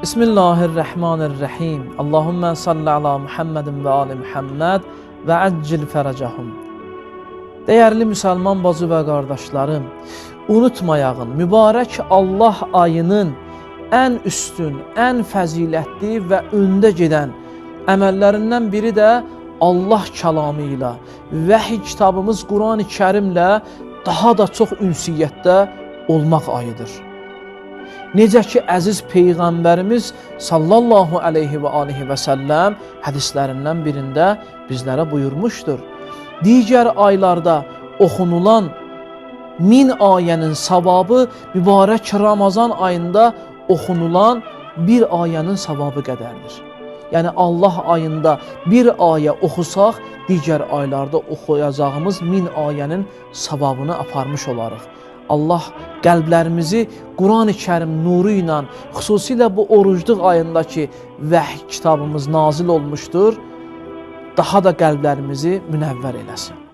Bismillahirrahmanirrahim. Allahümme salli ala Muhammedin və ali Muhammed və əccil fərəcəhum. Dəyərli müsəlman bacı və qardaşlarım, unutmayağın, mübarək Allah ayının ən üstün, ən fəzilətli və öndə gedən əməllərindən biri də Allah kəlamı ilə, vəhiy kitabımız Quran-ı Kərimlə daha da çox ünsiyyətdə olmaq ayıdır. Necə ki, əziz Peyğəmbərimiz sallallahu aleyhi və aleyhi və səlləm hədislərindən birində bizlərə buyurmuşdur. Digər aylarda oxunulan 1000 ayənin savabı mübarək Ramazan ayında oxunulan bir ayənin savabı qədərdir. Yəni Allah ayında bir ayə oxusaq, digər aylarda oxuyacağımız 1000 ayənin savabını aparmış olarıq. Allah qəlblərimizi Quran-ı Kərim nuru ilə, xüsusilə bu orucluq ayındakı vəhiy kitabımız nazil olmuşdur, daha da qəlblərimizi münəvvər eləsin.